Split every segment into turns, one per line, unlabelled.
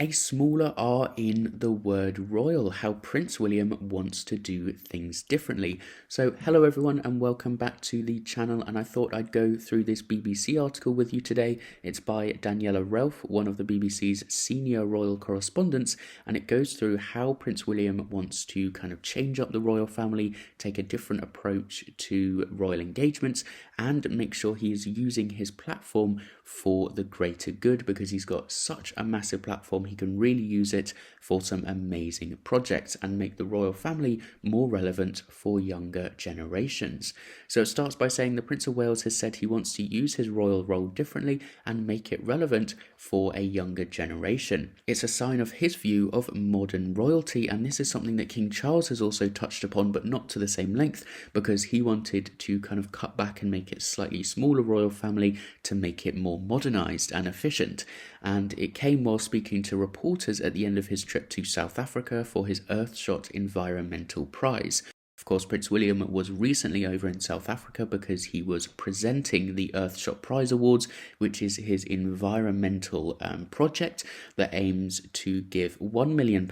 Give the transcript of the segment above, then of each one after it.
A smaller R in the word royal, how Prince William wants to do things differently. So hello everyone and welcome back to the channel, and I thought I'd go through this BBC article with you today. It's by Daniela Ralph, one of the BBC's senior royal correspondents, and it goes through how Prince William wants to kind of change up the royal family, take a different approach to royal engagements, and make sure he is using his platform for the greater good, because he's got such a massive platform. He can really use it for some amazing projects and make the royal family more relevant for younger generations. So it starts by saying the Prince of Wales has said he wants to use his royal role differently and make it relevant for a younger generation. It's a sign of his view of modern royalty, and this is something that King Charles has also touched upon, but not to the same length, because he wanted to kind of cut back and make it slightly smaller royal family to make it more modernized and efficient. And it came while speaking to reporters at the end of his trip to South Africa for his Earthshot Environmental Prize. Of course, Prince William was recently over in South Africa because he was presenting the Earthshot Prize Awards, which is his environmental project that aims to give £1 million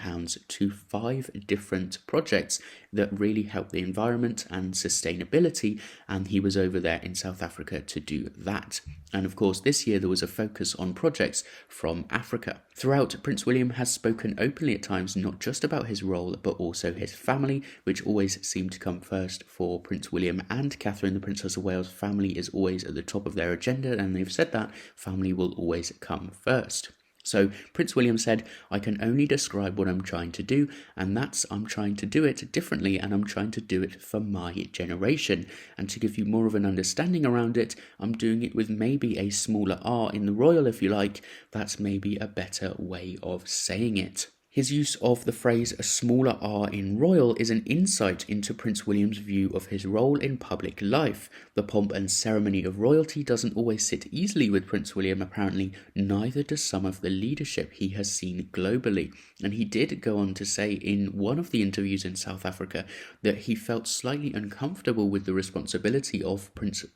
to 5 different projects that really help the environment and sustainability, and he was over there in South Africa to do that. And of course, this year there was a focus on projects from Africa. Throughout, Prince William has spoken openly at times not just about his role, but also his family, which always seemed to come first for Prince William and Catherine, the Princess of Wales. Family is always at the top of their agenda, and they've said that family will always come first. So Prince William said, "I can only describe what I'm trying to do, and that's I'm trying to do it differently, and I'm trying to do it for my generation. And to give you more of an understanding around it, I'm doing it with maybe a smaller R in the royal, if you like. That's maybe a better way of saying it." His use of the phrase "a smaller R in royal" is an insight into Prince William's view of his role in public life. The pomp and ceremony of royalty doesn't always sit easily with Prince William, apparently. Neither does some of the leadership he has seen globally. And he did go on to say in one of the interviews in South Africa that he felt slightly uncomfortable with the responsibility of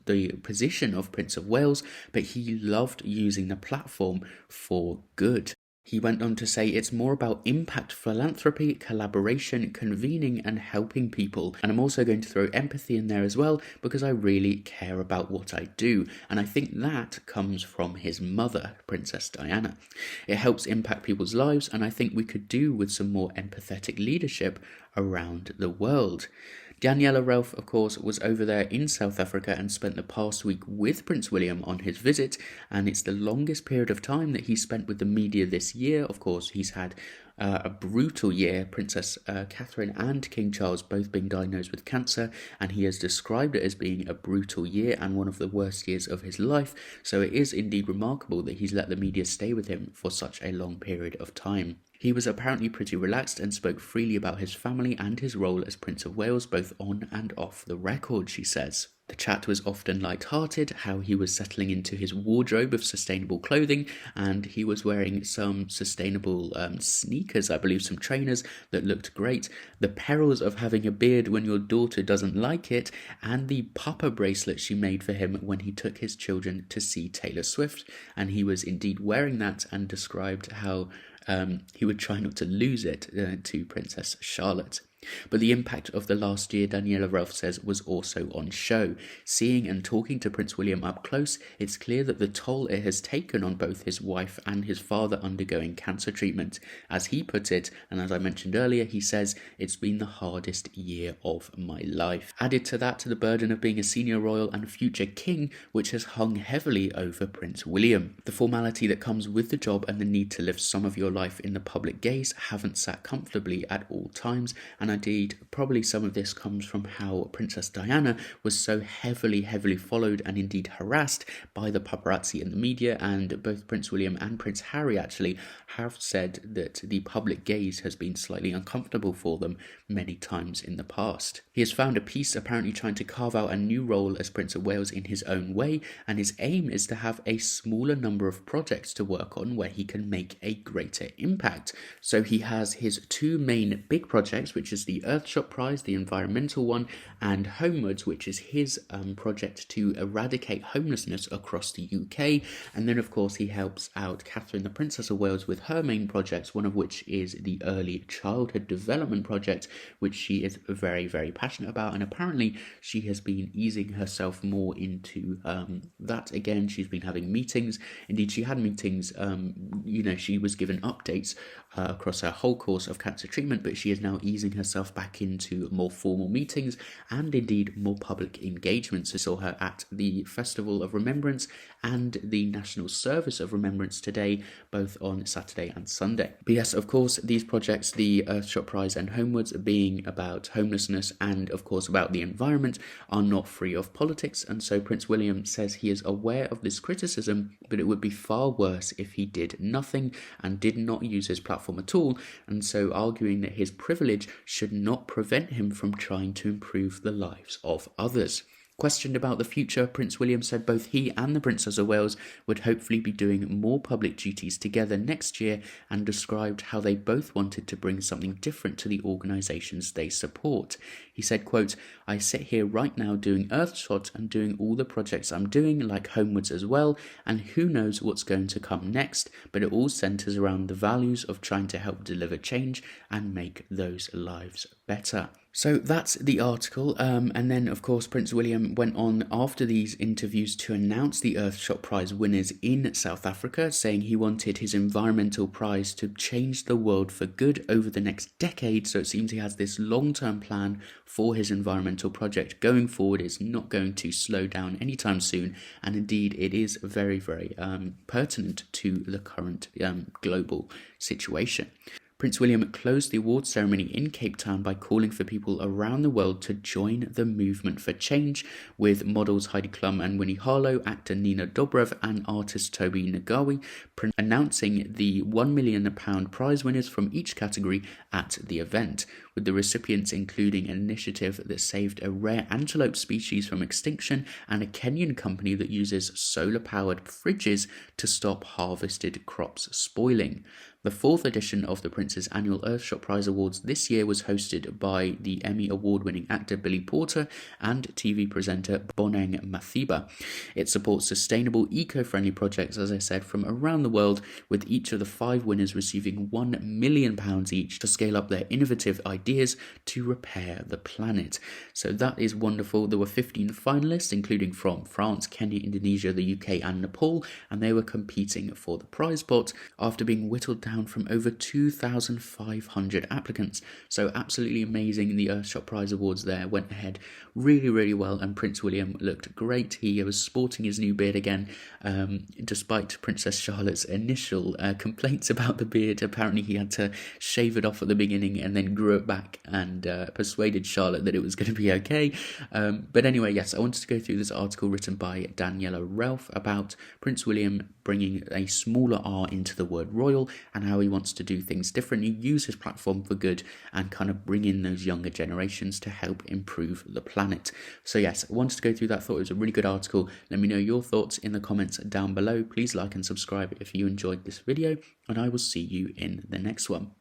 the position of Prince of Wales, but he loved using the platform for good. He went on to say it's more about impact, philanthropy, collaboration, convening and helping people. And I'm also going to throw empathy in there as well, because I really care about what I do. And I think that comes from his mother, Princess Diana. It helps impact people's lives, and I think we could do with some more empathetic leadership around the world. Daniela Ralph, of course, was over there in South Africa and spent the past week with Prince William on his visit, and it's the longest period of time that he spent with the media this year. Of course, he's had a brutal year, Princess Catherine and King Charles both being diagnosed with cancer, and he has described it as being a brutal year and one of the worst years of his life, so it is indeed remarkable that he's let the media stay with him for such a long period of time. He was apparently pretty relaxed and spoke freely about his family and his role as Prince of Wales, both on and off the record, she says. The chat was often light-hearted, how he was settling into his wardrobe of sustainable clothing, and he was wearing some sustainable sneakers, I believe some trainers that looked great, the perils of having a beard when your daughter doesn't like it, and the papa bracelet she made for him when he took his children to see Taylor Swift, and he was indeed wearing that and described how he would try not to lose it to Princess Charlotte. But the impact of the last year, Daniela Ralph says, was also on show. Seeing and talking to Prince William up close, it's clear that the toll it has taken on both his wife and his father undergoing cancer treatment. As he put it, and as I mentioned earlier, he says, "It's been the hardest year of my life." Added to that, the burden of being a senior royal and future king, which has hung heavily over Prince William. The formality that comes with the job and the need to live some of your life in the public gaze haven't sat comfortably at all times, and indeed, probably some of this comes from how Princess Diana was so heavily followed and indeed harassed by the paparazzi and the media, and both Prince William and Prince Harry actually have said that the public gaze has been slightly uncomfortable for them many times in the past. He has found a peace, apparently trying to carve out a new role as Prince of Wales in his own way, and his aim is to have a smaller number of projects to work on where he can make a greater impact. So he has his 2 main big projects, which is is the Earthshot Prize, the environmental one, and Homewards, which is his project to eradicate homelessness across the UK. And then, of course, he helps out Catherine, the Princess of Wales, with her main projects, one of which is the Early Childhood Development Project, which she is very, very passionate about. And apparently she has been easing herself more into that again. She's been having meetings. Indeed, she had meetings, she was given updates across her whole course of cancer treatment, but she is now easing herself back into more formal meetings and indeed more public engagements. I saw her at the Festival of Remembrance and the National Service of Remembrance today, both on Saturday and Sunday. But yes, of course, these projects, the Earthshot Prize and Homewards, being about homelessness and of course about the environment, are not free of politics. And so Prince William says he is aware of this criticism, but it would be far worse if he did nothing and did not use his platform at all, and so arguing that his privilege should not prevent him from trying to improve the lives of others. Questioned about the future, Prince William said both he and the Princess of Wales would hopefully be doing more public duties together next year, and described how they both wanted to bring something different to the organisations they support. He said, quote, "I sit here right now doing Earthshot and doing all the projects I'm doing, like Homewards as well, and who knows what's going to come next, but it all centres around the values of trying to help deliver change and make those lives better." So that's the article, and then of course Prince William went on after these interviews to announce the Earthshot Prize winners in South Africa, saying he wanted his environmental prize to change the world for good over the next decade. So it seems he has this long-term plan for his environmental project going forward. It's not going to slow down anytime soon, and indeed it is very, very pertinent to the current global situation. Prince William closed the awards ceremony in Cape Town by calling for people around the world to join the movement for change, with models Heidi Klum and Winnie Harlow, actor Nina Dobrev and artist Toby Nagawi announcing the £1 million prize winners from each category at the event, with the recipients including an initiative that saved a rare antelope species from extinction and a Kenyan company that uses solar-powered fridges to stop harvested crops spoiling. The fourth edition of the Prince's annual Earthshot Prize Awards this year was hosted by the Emmy Award-winning actor Billy Porter and TV presenter Bonang Mathiba. It supports sustainable, eco-friendly projects, as I said, from around the world, with each of the 5 winners receiving £1 million each to scale up their innovative ideas to repair the planet. So that is wonderful. There were 15 finalists, including from France, Kenya, Indonesia, the UK and Nepal, and they were competing for the prize pot after being whittled down from over 2,500 applicants. So absolutely amazing. The Earthshot Prize Awards there went ahead really, really well, and Prince William looked great. He was sporting his new beard again, despite Princess Charlotte's initial complaints about the beard. Apparently he had to shave it off at the beginning and then grew it back, and persuaded Charlotte that it was going to be okay. But anyway, yes, I wanted to go through this article written by Daniela Ralph about Prince William bringing a smaller R into the word royal, and how he wants to do things differently, use his platform for good, and kind of bring in those younger generations to help improve the planet. So yes, I wanted to go through that. Thought it was a really good article. Let me know your thoughts in the comments down below. Please like and subscribe if you enjoyed this video, and I will see you in the next one.